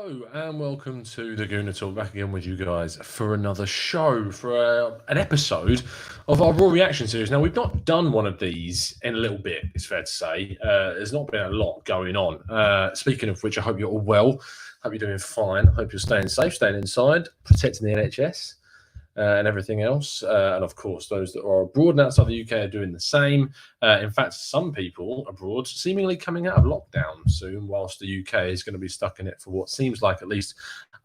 Hello and welcome to the Gooner Talk. Back again with you guys for another show, for an episode of our Raw Reaction series. Now, we've not done one of these in a little bit, it's fair to say. There's not been a lot going on. Speaking of which, I hope you're all well. Hope you're doing fine. Hope you're staying safe, staying inside, protecting the NHS. And everything else. And of course, those that are abroad and outside the UK are doing the same. In fact, some people abroad seemingly coming out of lockdown soon, whilst the UK is going to be stuck in it for what seems like at least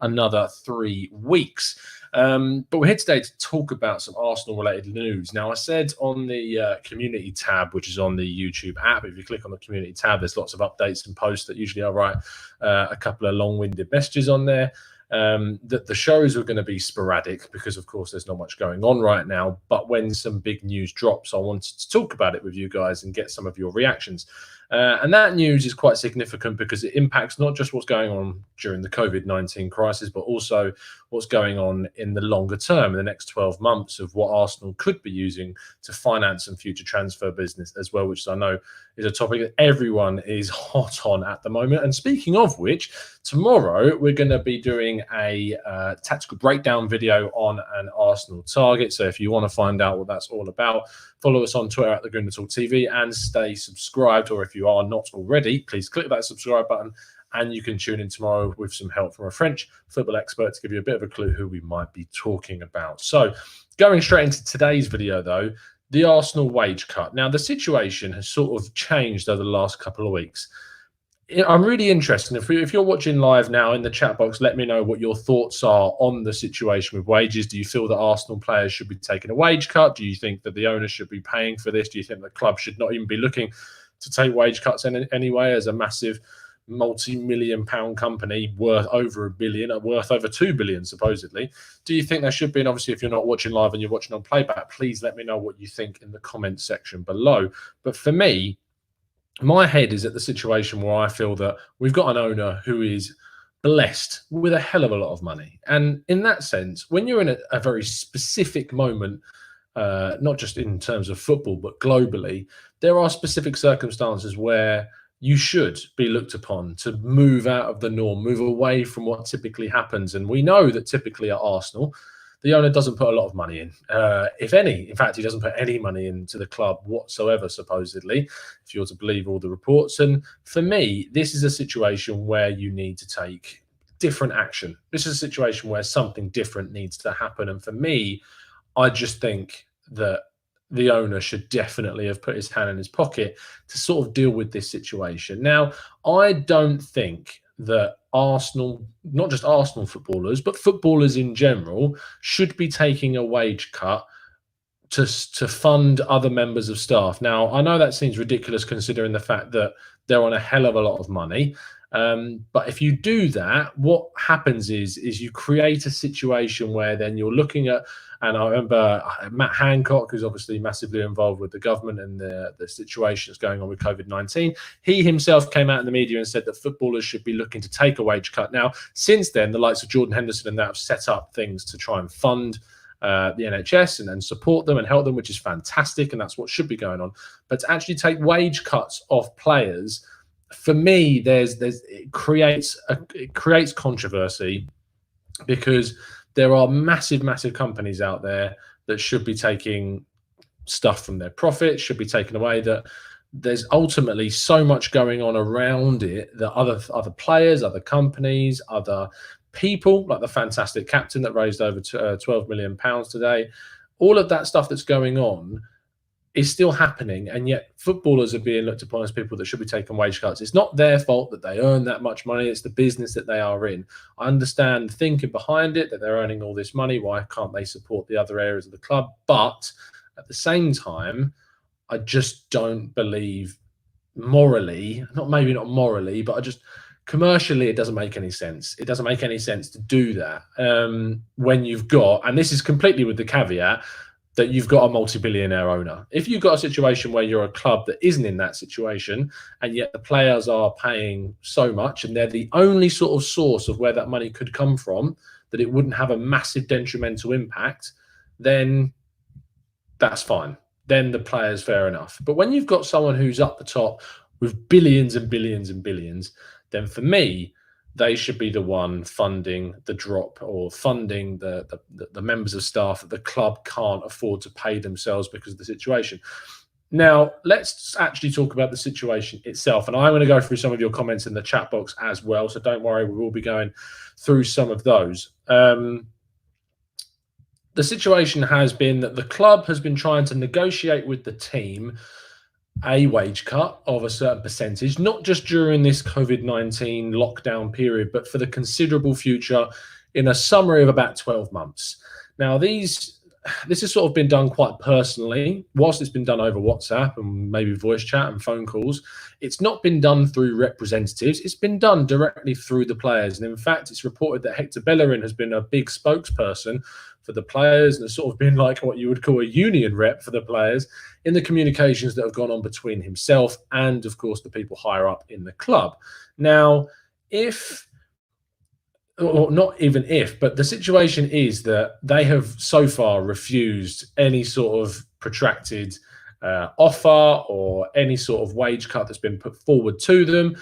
another 3 weeks. But we're here today to talk about some Arsenal-related news. Now, I said on the community tab, which is on the YouTube app, if you click on the community tab, there's lots of updates and posts that usually I write a couple of long-winded messages on there. That the shows are going to be sporadic because, of course, there's not much going on right now. But when some big news drops, I wanted to talk about it with you guys and get some of your reactions. And that news is quite significant because it impacts not just what's going on during the COVID-19 crisis, but also what's going on in the longer term, in the next 12 months, of what Arsenal could be using to finance some future transfer business as well, which I know is a topic that everyone is hot on at the moment. And speaking of which, tomorrow we're going to be doing a tactical breakdown video on an Arsenal target. So if you want to find out what that's all about, follow us on Twitter at the Gooner Talk TV and stay subscribed. Or if you are not already, please click that subscribe button and you can tune in tomorrow with some help from a French football expert to give you a bit of a clue who we might be talking about. So going straight into today's video, though, the Arsenal wage cut. Now, the situation has sort of changed over the last couple of weeks. I'm really interested. If you're watching live now in the chat box, let me know what your thoughts are on the situation with wages. Do you feel that Arsenal players should be taking a wage cut? Do you think that the owner should be paying for this? Do you think the club should not even be looking to take wage cuts anyway, as a massive multi-million-pound company worth over $1 billion, worth over $2 billion supposedly? Do you think there should be? And obviously, if you're not watching live and you're watching on playback, please let me know what you think in the comments section below. But for me, my head is at the situation where I feel that we've got an owner who is blessed with a hell of a lot of money. And in that sense, when you're in a very specific moment, not just in terms of football, but globally, there are specific circumstances where you should be looked upon to move out of the norm, move away from what typically happens. And we know that typically at Arsenal, the owner doesn't put a lot of money in, if any. In fact, he doesn't put any money into the club whatsoever, supposedly, if you're to believe all the reports. And for me, this is a situation where you need to take different action. This is a situation where something different needs to happen. And for me, I just think that the owner should definitely have put his hand in his pocket to sort of deal with this situation. Now, I don't think that Arsenal, not just Arsenal footballers, but footballers in general, should be taking a wage cut to fund other members of staff. Now, I know that seems ridiculous considering the fact that they're on a hell of a lot of money. But if you do that, what happens is you create a situation where then you're looking at, and I remember Matt Hancock, who's obviously massively involved with the government and the situation that's going on with COVID-19. He himself came out in the media and said that footballers should be looking to take a wage cut. Now, since then, the likes of Jordan Henderson and that have set up things to try and fund the NHS and support them and help them, which is fantastic, and that's what should be going on. But to actually take wage cuts off players, for me, it creates controversy, because there are massive companies out there that should be taking stuff from their profits, should be taken away. That there's ultimately so much going on around it that other players, other companies, other people, like the fantastic captain that raised over £12 million today, all of that stuff that's going on is still happening, and yet footballers are being looked upon as people that should be taking wage cuts. It's not their fault that they earn that much money. It's the business that they are in. I understand the thinking behind it, that they're earning all this money. Why can't they support the other areas of the club? But at the same time, I just don't believe morally, maybe not morally, but I just commercially, it doesn't make any sense. It doesn't make any sense to do that when you've got, and this is completely with the caveat, that you've got a multi-billionaire owner. If you've got a situation where you're a club that isn't in that situation, and yet the players are paying so much and they're the only sort of source of where that money could come from, that it wouldn't have a massive detrimental impact, then that's fine. Then the player's fair enough. But when you've got someone who's up the top with billions and billions and billions, then for me, they should be the one funding the drop or funding the members of staff that the club can't afford to pay themselves because of the situation. Now, let's actually talk about the situation itself. And I'm going to go through some of your comments in the chat box as well. So don't worry, we will be going through some of those. The situation has been that the club has been trying to negotiate with the team a wage cut of a certain percentage, not just during this COVID-19 lockdown period, but for the considerable future in a summary of about 12 months. Now, this has sort of been done quite personally. Whilst it's been done over WhatsApp and maybe voice chat and phone calls, it's not been done through representatives. It's been done directly through the players. And in fact, it's reported that Hector Bellerin has been a big spokesperson for the players and has sort of been like what you would call a union rep for the players in the communications that have gone on between himself and, of course, the people higher up in the club. Now, or not even if, but the situation is that they have so far refused any sort of protracted offer or any sort of wage cut that's been put forward to them.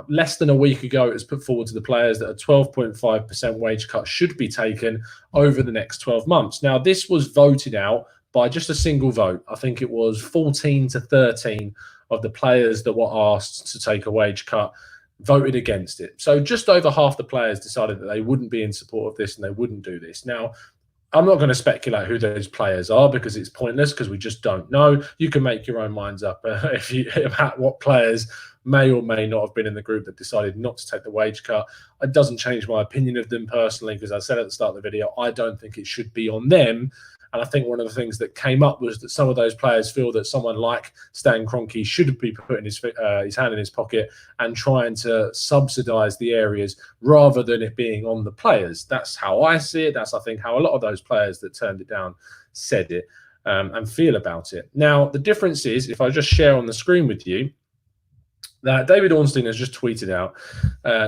Less than a week ago, it was put forward to the players that a 12.5% wage cut should be taken over the next 12 months. Now, this was voted out by just a single vote. I think it was 14 to 13 of the players that were asked to take a wage cut voted against it. So just over half the players decided that they wouldn't be in support of this and they wouldn't do this. Now, I'm not going to speculate who those players are because it's pointless because we just don't know. You can make your own minds up about what players may or may not have been in the group that decided not to take the wage cut. It doesn't change my opinion of them personally because I said at the start of the video, I don't think it should be on them. And I think one of the things that came up was that some of those players feel that someone like Stan Kroenke should be putting his hand in his pocket and trying to subsidise the areas rather than it being on the players. That's how I see it. That's, I think, how a lot of those players that turned it down said it and feel about it. Now, the difference is, if I just share on the screen with you, that David Ornstein has just tweeted out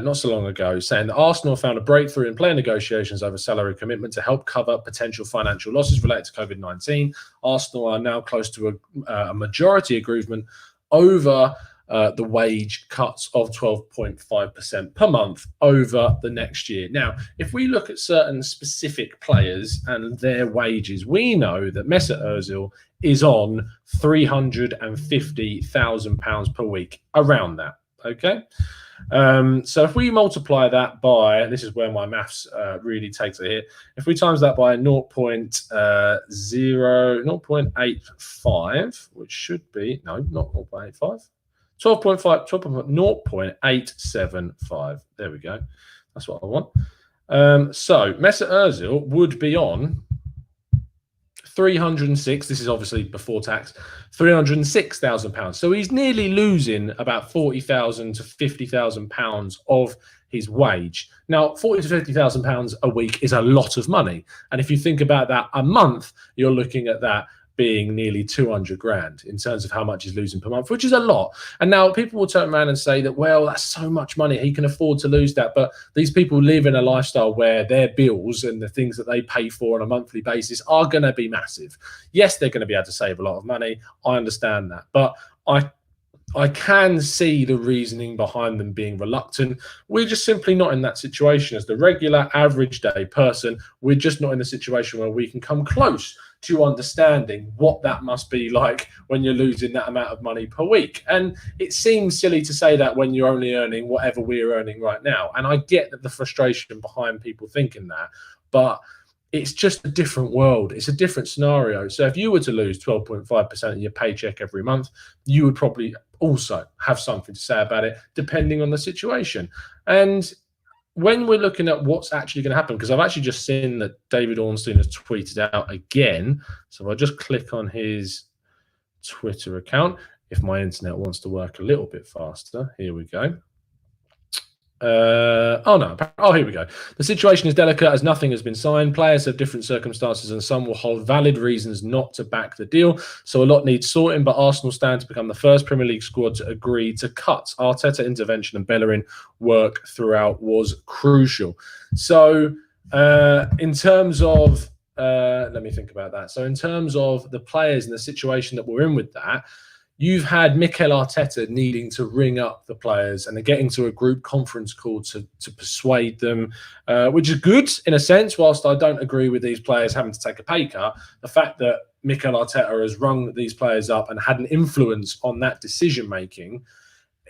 not so long ago saying that Arsenal found a breakthrough in player negotiations over salary commitment to help cover potential financial losses related to COVID-19. Arsenal are now close to a majority agreement over the wage cuts of 12.5% per month over the next year. Now, if we look at certain specific players and their wages, we know that Mesut Ozil is on £350,000 per week, around that. Okay. So if we multiply that by, this is where my maths really takes a hit. If we times that by 0.85, which should be, no, not 0.85, 0.875. There we go. That's what I want. So Mesut Ozil would be on 306. This is obviously before tax. £306,000. So he's nearly losing about £40,000 to £50,000 of his wage. Now, £40,000 to £50,000 a week is a lot of money, and if you think about that a month, you're looking at that being nearly 200 grand in terms of how much he's losing per month, which is a lot. And now people will turn around and say that, well, that's so much money, he can afford to lose that. But these people live in a lifestyle where their bills and the things that they pay for on a monthly basis are going to be massive. Yes, they're going to be able to save a lot of money. I understand that. But I can see the reasoning behind them being reluctant. We're just simply not in that situation as the regular average day person. We're just not in the situation where we can come close to understanding what that must be like when you're losing that amount of money per week. And it seems silly to say that when you're only earning whatever we're earning right now. And I get that the frustration behind people thinking that, but it's just a different world. It's a different scenario. So if you were to lose 12.5% of your paycheck every month, you would probably also have something to say about it, depending on the situation. And when we're looking at what's actually going to happen, because I've actually just seen that David Ornstein has tweeted out again. So if I just click on his Twitter account, if my internet wants to work a little bit faster, here we go. Here we go. The situation is delicate as nothing has been signed. Players have different circumstances and some will hold valid reasons not to back the deal. So a lot needs sorting, but Arsenal stand to become the first Premier League squad to agree to cuts. Arteta intervention and Bellerin work throughout was crucial. So in terms of, let me think about that. So in terms of the players and the situation that we're in with that, you've had Mikel Arteta needing to ring up the players and they're getting to a group conference call to persuade them, which is good in a sense. Whilst I don't agree with these players having to take a pay cut, the fact that Mikel Arteta has rung these players up and had an influence on that decision making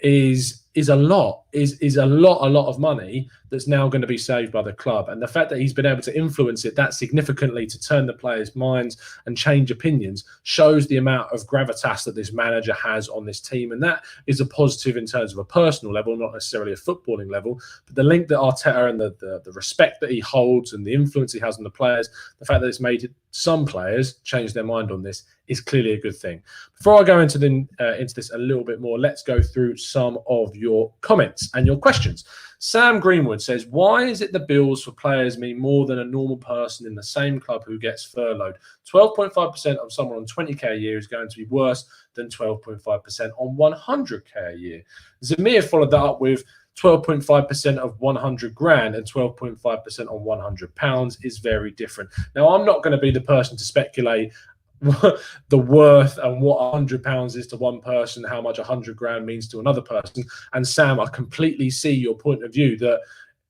is a lot of money that's now going to be saved by the club. And the fact that he's been able to influence it that significantly to turn the players' minds and change opinions shows the amount of gravitas that this manager has on this team. And that is a positive in terms of a personal level, not necessarily a footballing level, but the link that Arteta and the respect that he holds and the influence he has on the players, the fact that it's made some players change their mind on this is clearly a good thing. Before I go into this a little bit more, let's go through some of your comments and your questions. Sam Greenwood says, why is it the bills for players mean more than a normal person in the same club who gets furloughed? 12.5% of someone on 20k a year is going to be worse than 12.5% on 100k a year. Zamir followed that up with 12.5% of 100 grand and 12.5% on 100 pounds is very different. Now, I'm not going to be the person to speculate the worth and what 100 pounds is to one person, how much 100 grand means to another person. And Sam, I completely see your point of view that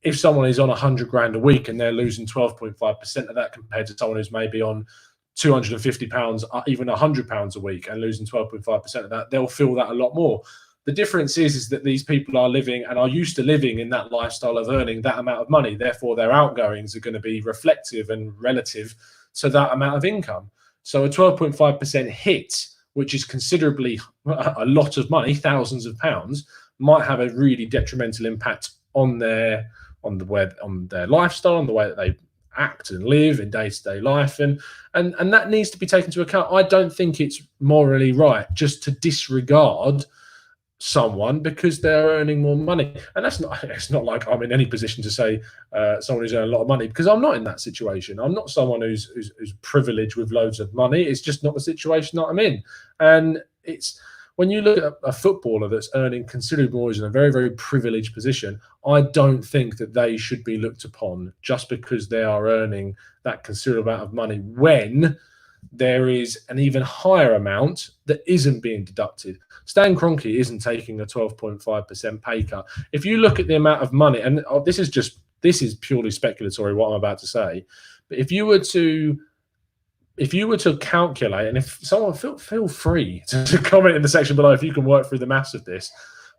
if someone is on 100 grand a week and they're losing 12.5% of that compared to someone who's maybe on 250 pounds, even 100 pounds a week and losing 12.5% of that, they'll feel that a lot more. The difference is that these people are living and are used to living in that lifestyle of earning that amount of money. Therefore, their outgoings are going to be reflective and relative to that amount of income. So a 12.5% hit, which is considerably a lot of money, thousands of pounds, might have a really detrimental impact on their lifestyle, on the way that they act and live in day-to-day life, and that needs to be taken into account. I don't think it's morally right just to disregard someone because they're earning more money. And it's not like I'm in any position to say someone who's earning a lot of money, because I'm not in that situation. I'm not someone who's privileged with loads of money. It's just not the situation that I'm in. And it's when you look at a footballer that's earning considerably more, is in a very, very privileged position, I don't think that they should be looked upon just because they are earning that considerable amount of money when there is an even higher amount that isn't being deducted. Stan Kroenke isn't taking a 12.5% pay cut. If you look at the amount of money, and this is purely speculatory what I'm about to say, but if you were to calculate, and if someone feel free to comment in the section below if you can work through the maths of this,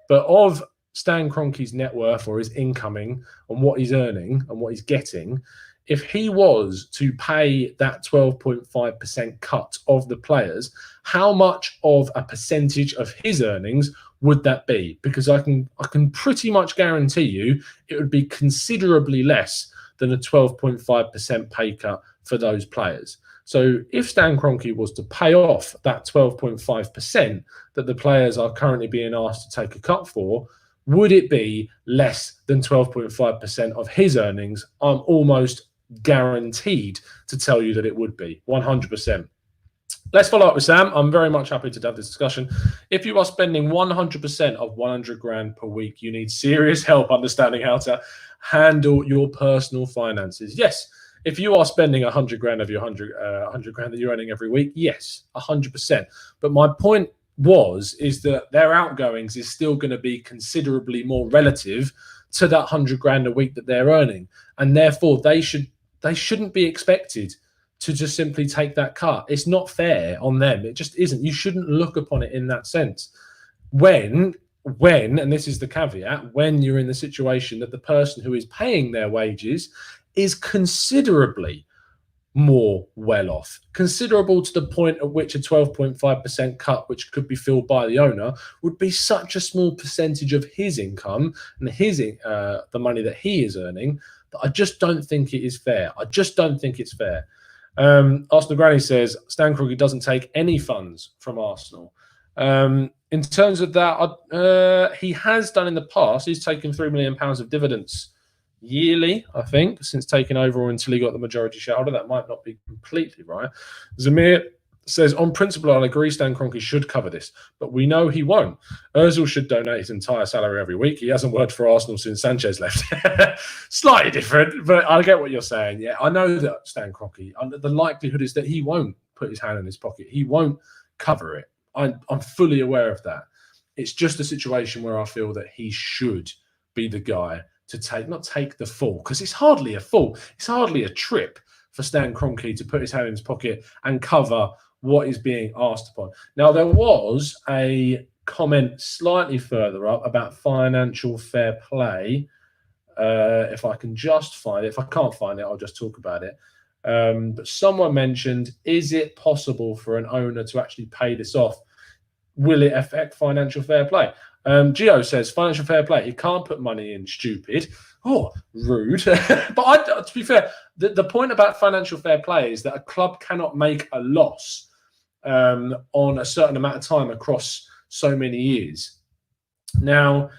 but of Stan Kroenke's net worth or his incoming and what he's earning and what he's getting, if he was to pay that 12.5% cut of the players, how much of a percentage of his earnings would that be? Because I can pretty much guarantee you it would be considerably less than a 12.5% pay cut for those players. So if Stan Kroenke was to pay off that 12.5% that the players are currently being asked to take a cut for, would it be less than 12.5% of his earnings? I'm almost guaranteed to tell you that it would be 100%. Let's follow up with Sam. I'm very much happy to have this discussion. If you are spending 100% of 100 grand per week, you need serious help understanding how to handle your personal finances. Yes, if you are spending 100 grand of your 100 grand that you're earning every week, yes, 100%. But my point is that their outgoings is still going to be considerably more relative to that 100 grand a week that they're earning, and therefore they shouldn't be expected to just simply take that cut. It's not fair on them. It just isn't. You shouldn't look upon it in that sense. When, and this is the caveat, when you're in the situation that the person who is paying their wages is considerably more well off, considerable to the point at which a 12.5% cut, which could be filled by the owner, would be such a small percentage of his income and the money that he is earning, that I just don't think it is fair. I just don't think it's fair. Arsenal Granny says Stan Kroenke doesn't take any funds from Arsenal. In terms of that, he has done in the past. He's taken £3 million of dividends yearly, I think, since taking over, or until he got the majority shareholder. That might not be completely right. Zamir says, on principle, I'll agree Stan Kroenke should cover this, but we know he won't. Ozil should donate his entire salary every week. He hasn't worked for Arsenal since Sanchez left. Slightly different, but I get what you're saying. Yeah, I know that Stan Kroenke, the likelihood is that he won't put his hand in his pocket. He won't cover it. I'm fully aware of that. It's just a situation where I feel that he should be the guy to not take the fall, because it's hardly a fall. It's hardly a trip for Stan Kroenke to put his hand in his pocket and cover what is being asked upon. Now, there was a comment slightly further up about financial fair play. If I can just find it. If I can't find it, I'll just talk about it. But someone mentioned, is it possible for an owner to actually pay this off? Will it affect financial fair play? Gio says, financial fair play. You can't put money in, stupid. Oh, rude. But to be fair, the point about financial fair play is that a club cannot make a loss on a certain amount of time across so many years. Now,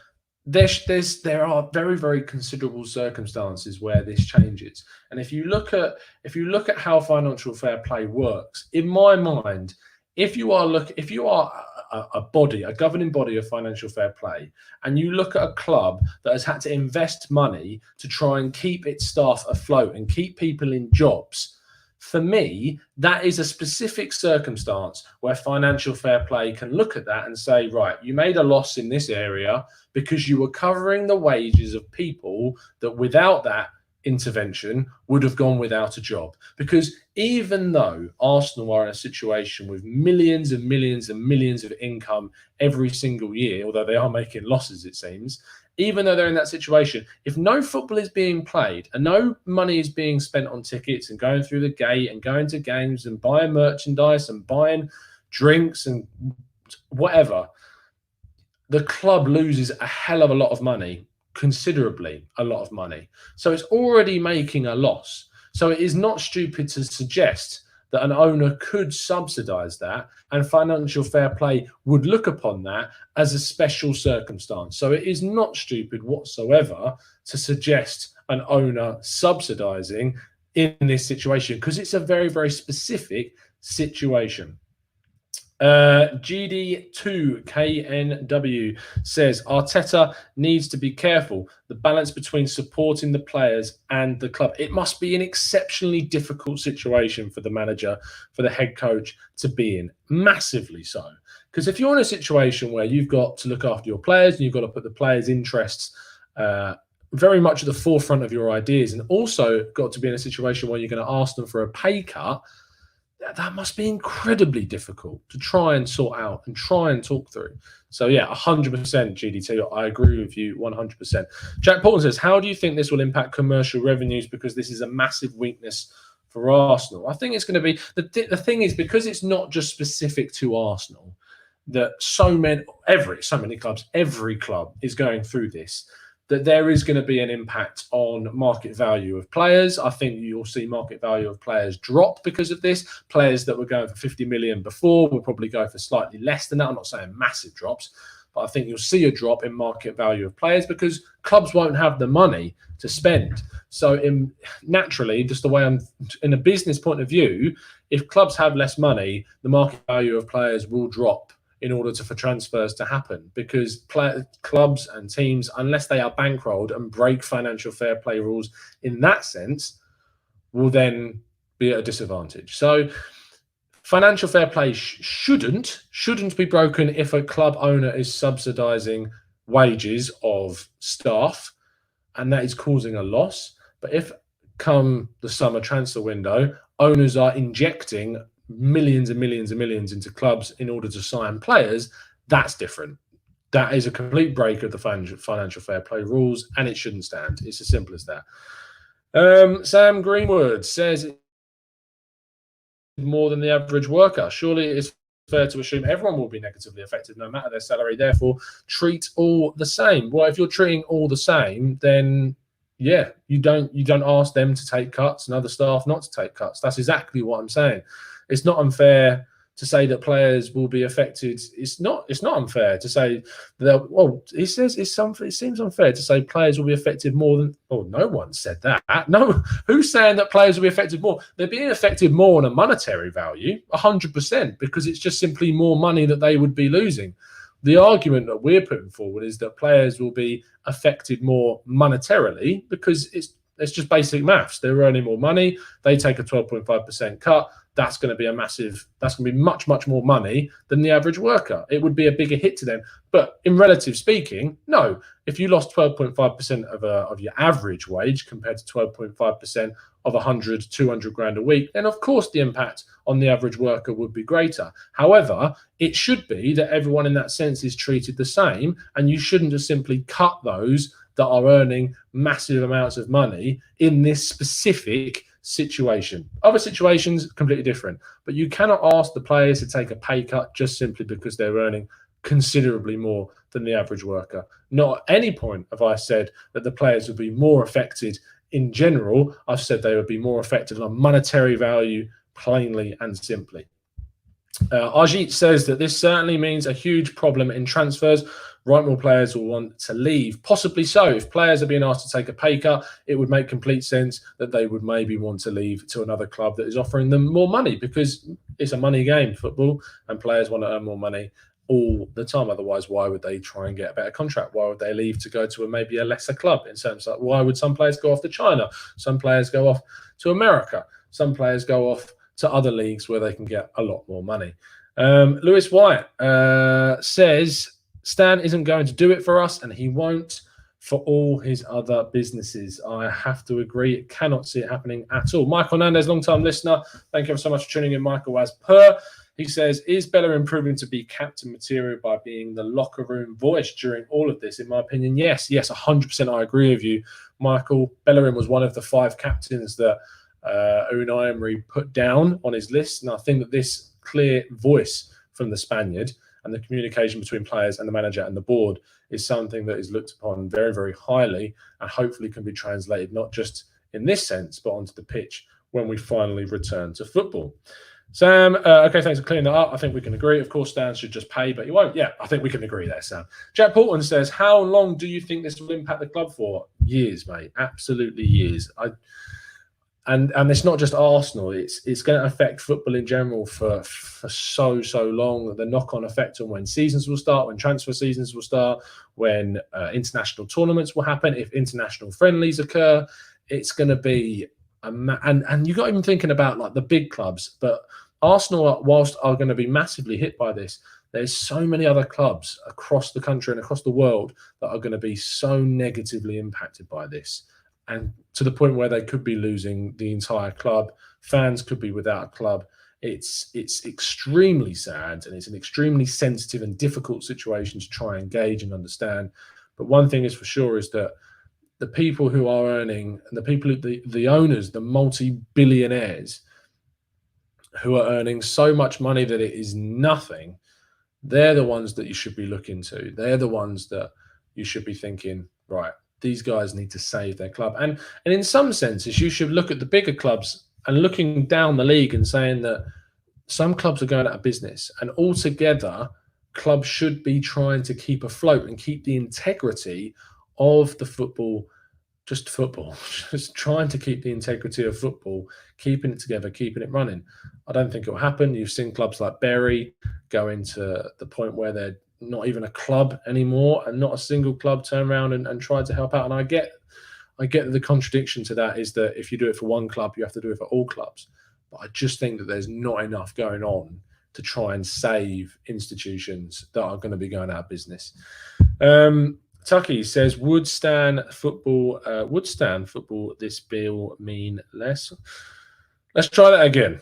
there are very, very considerable circumstances where this changes. And if you look at how financial fair play works, in my mind, if you are a governing body of financial fair play, and you look at a club that has had to invest money to try and keep its staff afloat and keep people in jobs, for me, that is a specific circumstance where financial fair play can look at that and say, right, you made a loss in this area because you were covering the wages of people that without that intervention would have gone without a job. Because even though Arsenal are in a situation with millions and millions and millions of income every single year, although they are making losses, it seems, even though they're in that situation, if no football is being played and no money is being spent on tickets and going through the gate and going to games and buying merchandise and buying drinks and whatever, the club loses a hell of a lot of money, considerably a lot of money. So it's already making a loss. So it is not stupid to suggest that an owner could subsidise that, and financial fair play would look upon that as a special circumstance. So it is not stupid whatsoever to suggest an owner subsidising in this situation, because it's a very, very specific situation. GD2KNW says Arteta needs to be careful. The balance between supporting the players and the club. It must be an exceptionally difficult situation for the manager, for the head coach to be in. Massively so. Because if you're in a situation where you've got to look after your players and you've got to put the players' interests very much at the forefront of your ideas, and also got to be in a situation where you're going to ask them for a pay cut, that must be incredibly difficult to try and sort out and try and talk through. So, yeah, 100% GDT. I agree with you 100%. Jack Paulton says, how do you think this will impact commercial revenues? Because this is a massive weakness for Arsenal. I think it's going to be the thing is, because it's not just specific to Arsenal, that so many clubs, every club is going through this, that there is going to be an impact on market value of players. I think you'll see market value of players drop because of this. Players that were going for 50 million before will probably go for slightly less than that. I'm not saying massive drops, but I think you'll see a drop in market value of players because clubs won't have the money to spend. So naturally, just the way I'm in a business point of view, if clubs have less money, the market value of players will drop in order for transfers to happen, because clubs and teams, unless they are bankrolled and break financial fair play rules in that sense, will then be at a disadvantage. So financial fair play shouldn't be broken if a club owner is subsidising wages of staff and that is causing a loss. But if come the summer transfer window, owners are injecting millions and millions and millions into clubs in order to sign players, that's different. That is a complete break of the financial fair play rules, and it shouldn't stand. It's as simple as that. Sam Greenwood says more than the average worker. Surely it is fair to assume everyone will be negatively affected no matter their salary. Therefore, treat all the same. Well, if you're treating all the same, then yeah, you don't ask them to take cuts and other staff not to take cuts. That's exactly what I'm saying. It's not unfair to say that players will be affected. It's not unfair to say that. Well, he says it seems unfair to say players will be affected more than. Oh, no one said that. No, who's saying that players will be affected more? They're being affected more on a monetary value, 100%, because it's just simply more money that they would be losing. The argument that we're putting forward is that players will be affected more monetarily because it's just basic maths. They're earning more money. They take a 12.5% cut. that's going to be that's going to be much, much more money than the average worker. It would be a bigger hit to them. But in relative speaking, no. If you lost 12.5% of your average wage compared to 12.5% of 100, 200 grand a week, then of course the impact on the average worker would be greater. However, it should be that everyone in that sense is treated the same, and you shouldn't just simply cut those that are earning massive amounts of money in this specific situation. Other situations, completely different. But you cannot ask the players to take a pay cut just simply because they're earning considerably more than the average worker. Not at any point have I said that the players would be more affected in general. I've said they would be more affected on monetary value, plainly and simply. Ajit says that this certainly means a huge problem in transfers. Right, more players will want to leave. Possibly so. If players are being asked to take a pay cut, it would make complete sense that they would maybe want to leave to another club that is offering them more money, because it's a money game, football, and players want to earn more money all the time. Otherwise, why would they try and get a better contract? Why would they leave to go to maybe a lesser club? In terms of why would some players go off to China? Some players go off to America. Some players go off to other leagues where they can get a lot more money. Lewis White says Stan isn't going to do it for us, and he won't for all his other businesses. I have to agree. Cannot see it happening at all. Michael Hernandez, long-time listener. Thank you so much for tuning in, Michael. As per, he says, is Bellerin proving to be captain material by being the locker room voice during all of this? In my opinion, yes. Yes, 100% I agree with you, Michael. Bellerin was one of the 5 captains that Unai Emery put down on his list. And I think that this clear voice from the Spaniard and the communication between players and the manager and the board is something that is looked upon very, very highly, and hopefully can be translated not just in this sense, but onto the pitch when we finally return to football. Sam, okay, thanks for clearing that up. I think we can agree. Of course, Stan should just pay, but he won't. Yeah, I think we can agree there, Sam. Jack Portman says, how long do you think this will impact the club for? Years, mate. Absolutely years. And it's not just Arsenal. It's going to affect football in general for so long. The knock-on effect on when seasons will start, when transfer seasons will start, when international tournaments will happen, if international friendlies occur. It's going to be and you got even thinking about like the big clubs, but Arsenal, whilst are going to be massively hit by this, there's so many other clubs across the country and across the world that are going to be so negatively impacted by this. And to the point where they could be losing the entire club. Fans could be without a club. It's extremely sad, and it's an extremely sensitive and difficult situation to try and gauge and understand. But one thing is for sure is that the people who are earning, and the people, the owners, the multi-billionaires who are earning so much money that it is nothing, they're the ones that you should be looking to. They're the ones that you should be thinking, right, these guys need to save their club. And in some senses, you should look at the bigger clubs and looking down the league and saying that some clubs are going out of business, and altogether clubs should be trying to keep afloat and keep the integrity of the football, just trying to keep the integrity of football, keeping it together, keeping it running. I don't think it will happen. You've seen clubs like Bury go into the point where they're not even a club anymore, and not a single club turn around and try to help out. And I get the contradiction to that is that if you do it for one club, you have to do it for all clubs. But I just think that there's not enough going on to try and save institutions that are going to be going out of business. Tucky says, would Stan football this bill mean less? Let's try that again.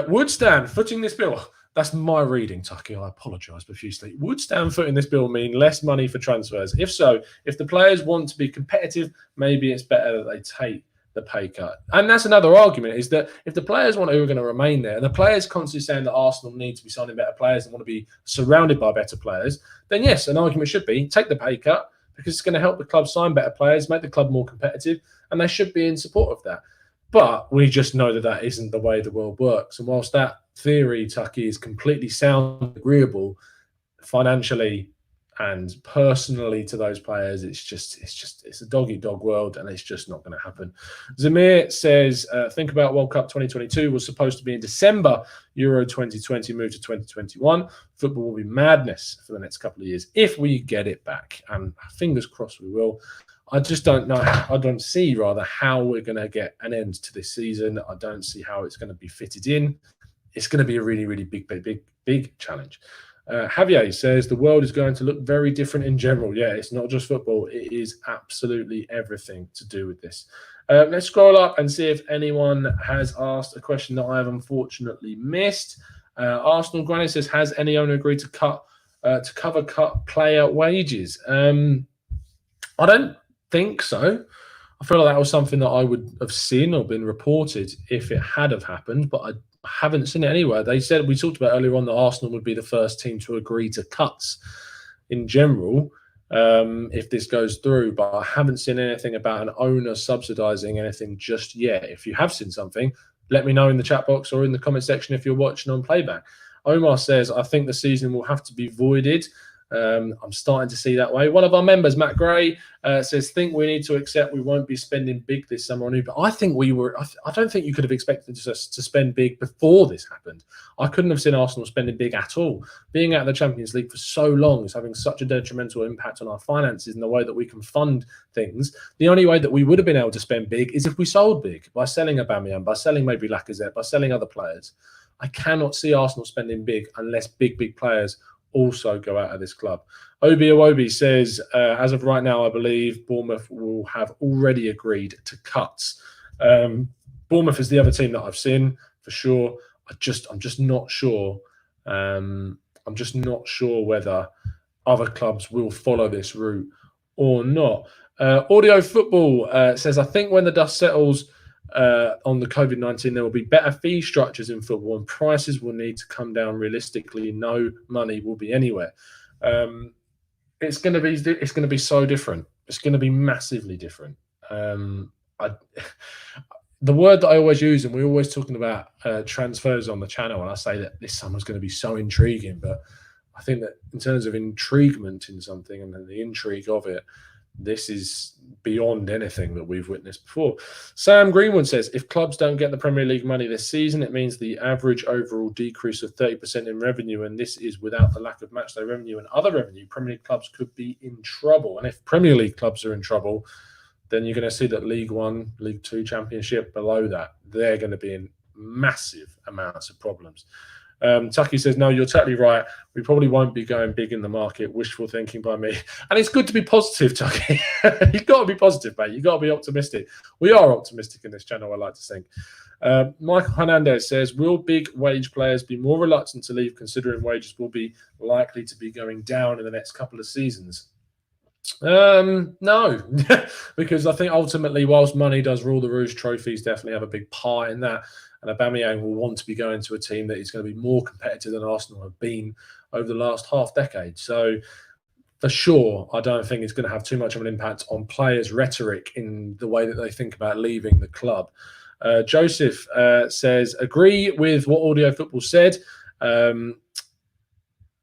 Would Stan footing this bill? That's my reading, Tucky. I apologise profusely. Would Stan footing this bill mean less money for transfers? If so, if the players want to be competitive, maybe it's better that they take the pay cut. And that's another argument, is that if the players who are going to remain there, and the players constantly saying that Arsenal need to be signing better players and want to be surrounded by better players, then yes, an argument should be take the pay cut, because it's going to help the club sign better players, make the club more competitive, and they should be in support of that. But we just know that that isn't the way the world works. And whilst that theory, Tucky, is completely sound, agreeable, financially and personally to those players, it's a dog-eat-dog world, and it's just not going to happen. Zamir says, think about World Cup 2022 was supposed to be in December. Euro 2020 moved to 2021. Football will be madness for the next couple of years if we get it back, and fingers crossed we will. I just don't know. I don't see, rather, how we're going to get an end to this season. I don't see how it's going to be fitted in. it's going to be a really, really big challenge. Javier says the world is going to look very different in general. Yeah, it's not just football. It is absolutely everything to do with this. Let's scroll up and see if anyone has asked a question that I have unfortunately missed. Arsenal Granny says, has any owner agreed to cover player wages? I don't think so. I feel like that was something that I would have seen or been reported if it had have happened, but I haven't seen it anywhere. They said, we talked about earlier on that Arsenal would be the first team to agree to cuts in general if this goes through, but I haven't seen anything about an owner subsidising anything just yet. If you have seen something, let me know in the chat box or in the comment section if you're watching on playback. Omar says, I think the season will have to be voided. I'm starting to see that way. One of our members, Matt Gray, says, think we need to accept we won't be spending big this summer on Uber. I think we were, I don't think you could have expected us to spend big before this happened. I couldn't have seen Arsenal spending big at all. Being out of the Champions League for so long is having such a detrimental impact on our finances and the way that we can fund things. The only way that we would have been able to spend big is if we sold big, by selling Aubameyang, by selling maybe Lacazette, by selling other players. I cannot see Arsenal spending big unless big players also go out of this club. Obi Awobi says, as of right now, I believe Bournemouth will have already agreed to cuts. Bournemouth is the other team that I've seen for sure. I'm just not sure. I'm just not sure whether other clubs will follow this route or not. Audio Football says, I think when the dust settles on the COVID-19, there will be better fee structures in football and prices will need to come down realistically. No money will be anywhere. It's going to be so different. It's going to be massively different. The word that I always use, and we're always talking about transfers on the channel, and I say that this summer's going to be so intriguing, but I think that in terms of intriguement in something and the intrigue of it, this is beyond anything that we've witnessed before. Sam Greenwood says, if clubs don't get the Premier League money this season, it means the average overall decrease of 30% in revenue, and this is without the lack of matchday revenue and other revenue. Premier League clubs could be in trouble. And if Premier League clubs are in trouble, then you're going to see that League One, League Two, Championship below that, they're going to be in massive amounts of problems. Tucky says, no, you're totally right. We probably won't be going big in the market. Wishful thinking by me. And it's good to be positive, Tucky. You've got to be positive, mate. You've got to be optimistic. We are optimistic in this channel, I like to think. Michael Hernandez says, will big wage players be more reluctant to leave considering wages will be likely to be going down in the next couple of seasons? No, because I think ultimately, whilst money does rule the roost, trophies definitely have a big part in that. And Aubameyang will want to be going to a team that is going to be more competitive than Arsenal have been over the last half decade. So for sure, I don't think it's going to have too much of an impact on players' rhetoric in the way that they think about leaving the club. Joseph says, agree with what Audio Football said.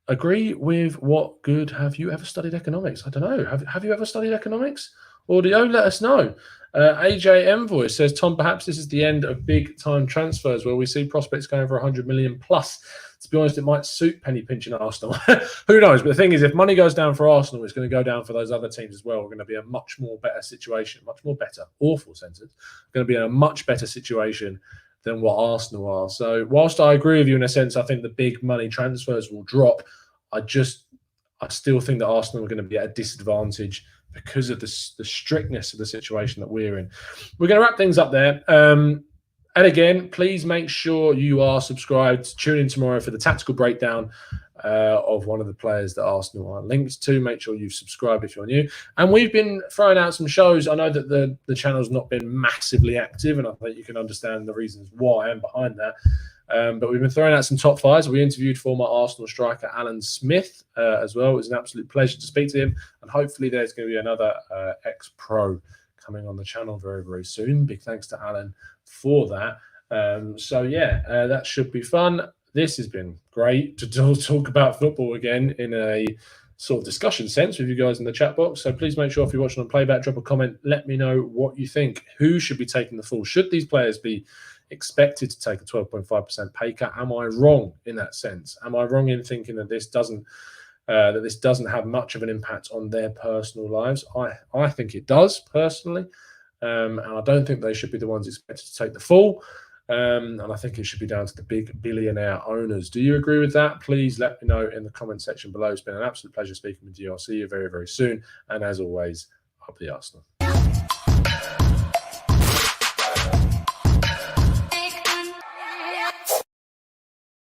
Agree with what good. Have you ever studied economics? I don't know. Have you ever studied economics? Audio, let us know. AJ Envoy says, Tom, perhaps this is the end of big-time transfers where we see prospects going for 100 million plus. To be honest, it might suit penny pinching Arsenal. Who knows? But the thing is, if money goes down for Arsenal, it's going to go down for those other teams as well. We're going to be a much more better situation, much more better, awful sentence. We're going to be in a much better situation than what Arsenal are. So whilst I agree with you in a sense, I think the big money transfers will drop. I still think that Arsenal are going to be at a disadvantage because of the strictness of the situation that we're in. We're going to wrap things up there. And again, please make sure you are subscribed. Tune in tomorrow for the tactical breakdown of one of the players that Arsenal are linked to. Make sure you've subscribed if you're new. And we've been throwing out some shows. I know that the channel's not been massively active, and I think you can understand the reasons why and behind that. But we've been throwing out some top fives. We interviewed former Arsenal striker Alan Smith as well. It was an absolute pleasure to speak to him. And hopefully there's going to be another ex-pro coming on the channel very, very soon. Big thanks to Alan for that. That should be fun. This has been great to talk about football again in a sort of discussion sense with you guys in the chat box. So please make sure if you're watching on playback, drop a comment. Let me know what you think. Who should be taking the fall? Should these players be expected to take a 12.5% pay cut? Am I wrong in that sense? Am I wrong in thinking that this doesn't have much of an impact on their personal lives? I think it does personally, and I don't think they should be the ones expected to take the fall. And I think it should be down to the big billionaire owners. Do you agree with that? Please let me know in the comment section below. It's been an absolute pleasure speaking with you. I'll see you very, very soon. And as always, up the Arsenal.